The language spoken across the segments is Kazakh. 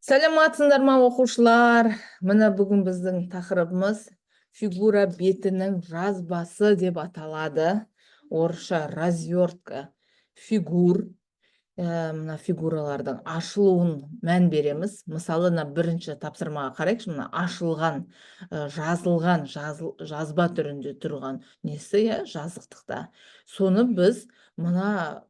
Саламатсыңдар ма оқушылар? Мына бүгін біздің тақырыбымыз фигура бетінің жазбасы деп аталады. Орысша развертка фигур. Мына фигуралардың ашылуын мән береміз. Мысалы, бірінші тапсырмаға қарайықшы, мына ашылған, жазылған, жазба түрінде тұрған несі, жазықтықта. Соны біз мына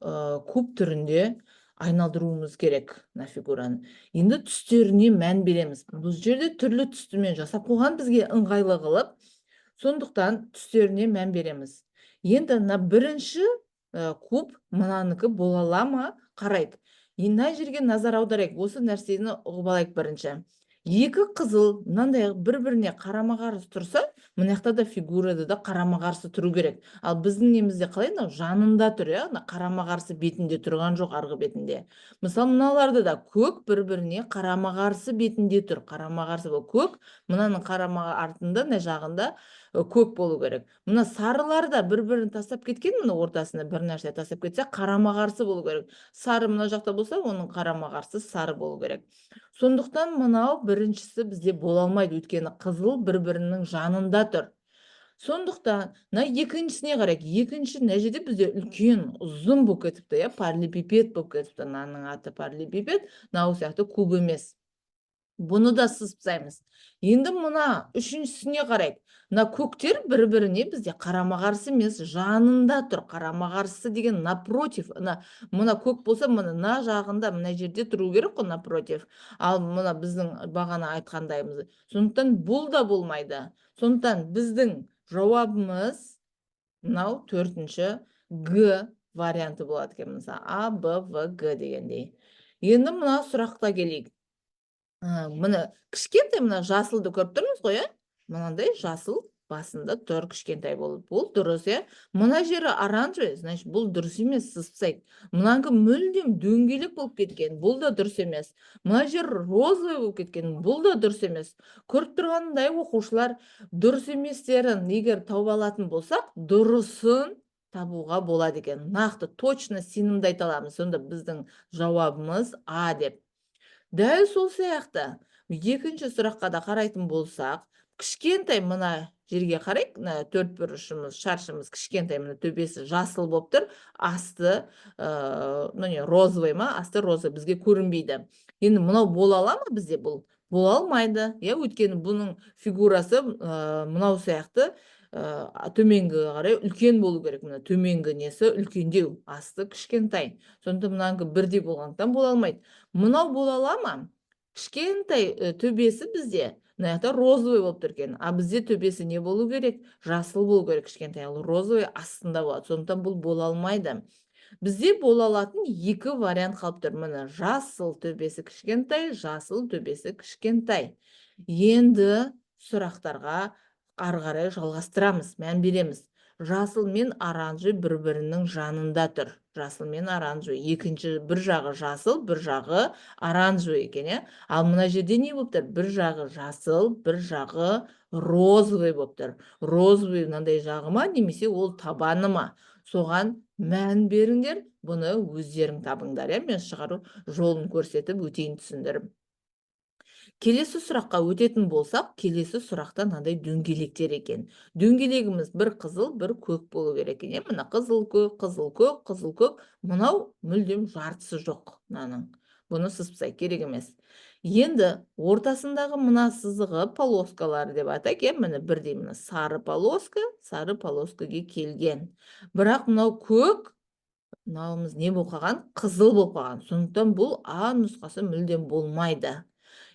куб түрінде айналдыруымыз керек мына фигураны. Енді түстеріне мән береміз. Бұл жерде түрлі түстімен жасап қойған бізге ыңғайлы қылып, сондықтан түстеріне мән береміз. Енді мына бірінші куб мынанікі бола ала ма қарайық. Мына жерге назар аударайық. Осы нәрсені ұғып алайық бірінші. Екі қызыл мынандай бір-біріне қарама-қарсы тұрса, мына жақта да фигурада да қарама-қарсы тұру керек. Ал біздің немізде қалай? Жанында тұр, қарама-қарсы бетінде тұрған жоқ, арғы бетінде. Мысалы, мыналарда да көк бір-біріне қарама-қарсы бетінде тұр. Қарама-қарсы бұл көк, мынаның артында, мына жағында көк болу керек. Мына сарыларда бір-бірін тастап кеткен, мына ортасына бір нәрсе тастап кетсе, қарама-қарсы болу керек. Сары мына жақта болса, оның қарама-қарсы сары болу керек. Сондықтан мынау біріншісі бізде бола алмайды, өйткені қызыл бір-бірінің жанында тұр. Сондықтан мына екіншісіне қарайық. Екінші мына жерде бізде үлкен, ұзын болып кетіпті, параллелепипед болып кетіпті. Мынаның аты параллелепипед, мынау сияқты куб емес. Бұны да сызбаймыз. Енді мына үшіншісіне қарайық. Мына көктер бір-біріне бізде қарама-қарсы емес, жанында тұр. Қарама-қарсы деген напротив. Мына көк болса, мына жағында, мына жерде тұру керек қой, напротив. Ал мына біздің бағана айтқандаймыз. Сондықтан бұл да болмайды. Сондықтан біздің жауабымыз мынау төртінші Г варианты болады екен. Мысалы, А, Б, В, Г дегендей. Енді мына сұраққа келейік. Мына кішкентай мына жасылды көріп тұрмыз ғой, мынандай жасыл басында тұр, кішкентай болып. Бұл дұрыс, Мына жері оранжевый, значит, бұл дұрыс емес, сызсайық. Мынаңғы мүлдем дөңгелек болып кеткен, бұл да дұрыс емес. Мына жер розовый болып кеткен, бұл да дұрыс емес. Көріп тұрғандай оқушылар дұрыс еместерін егер тауып алатын болсақ, дұрысын табуға болады екен. Нақты, точно сенімді айта аламыз. Сонда біздің жауабымыз А деп. Дәл сол сияқты екінші сұраққа да қарайтын болсақ, кішкентай мына жерге қарайық, төрт бұрышымыз, шаршымыз кішкентай, мына төбесі жасыл болып тұр, асты розовый ма, асты розовый бізге көрінбейді. Енді мынау бола ала ма бізде бұл? Бола алмайды. Өйткені бұның фигурасы мынау сияқты төменгі қарай үлкен болу керек. Мына төменгі несі үлкендеу, асты кішкентай. Сонда мынаңғы бірдей болғандықтан бола алмайды. Мынау бола ала ма? Кішкентай төбесі бізде мына жақта розовый болып тұрген. А бізде төбесі не болу керек? Жасыл болу керек кішкентай. Ал розовый астында болады. Сондықтан бұл бола алмайды. Бізде бола алатын екі вариант қалып тұр. Мына жасыл төбесі кішкентай, жасыл төбесі кішкентай. Енді сұрақтарға ары қарай жалғастырамыз, мән береміз. Жасыл мен оранжевый бір-бірінің жанында тұр. Жасыл мен оранжевый. Екінші бір жағы жасыл, бір жағы оранжевый екен, Ал мына жерде не болып тұр? Бір жағы жасыл, бір жағы розовый болып тұр. Розовый мынандай жағы ма, немесе ол табаны ма? Соған мән беріңдер, бұны өздерің табыңдар, мен шығару жолын көрсетіп өтейін түсіндіріп. Келесі сұраққа өтетін болсақ, келесі сұрақта мынандай дөңгелектер екен. Дөңгелегіміз бір қызыл, бір көк болу керек екен. Мына қызыл көк, қызыл көк, қызыл көк. Мынау мүлдем жартысы жоқ мынаның. Бұны сызбай керек емес. Енді ортасындағы мына сызығы полоскалар деп атайық, міне бірдей мына сары полоскаге келген. Бірақ мынау көк, мынауымыз не болып қалған? Қызыл болып қалған. Сондықтан бұл А нұсқасы мүлдем болмайды.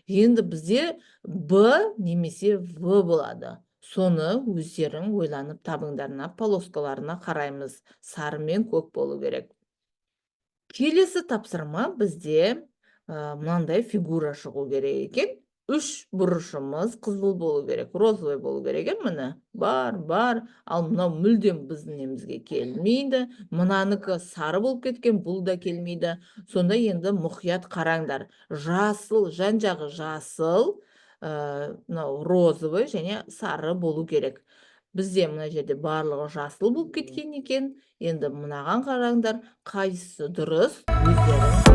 Енді бізде Б немесе В болады. Соны өздерің ойланып табыңдарына, полоскаларына қараймыз. Сары мен көк болу керек. Келесі тапсырма бізде мынандай фигура шығу керек екен. Үш бұрышымыз қызыл болу керек, розовый болу керек, міне. Бар. Ал мынау мүлдем біздің немізге келмейді. Мынаныкі сары болып кеткен, бұл да келмейді. Сонда енді мұқият қараңдар. Жасыл, жан-жағы жасыл, розовый және сары болу керек. Бізде мына жерде барлығы жасыл болып кеткен екен. Енді мынаған қараңдар, қайсысы дұрыс, өздерің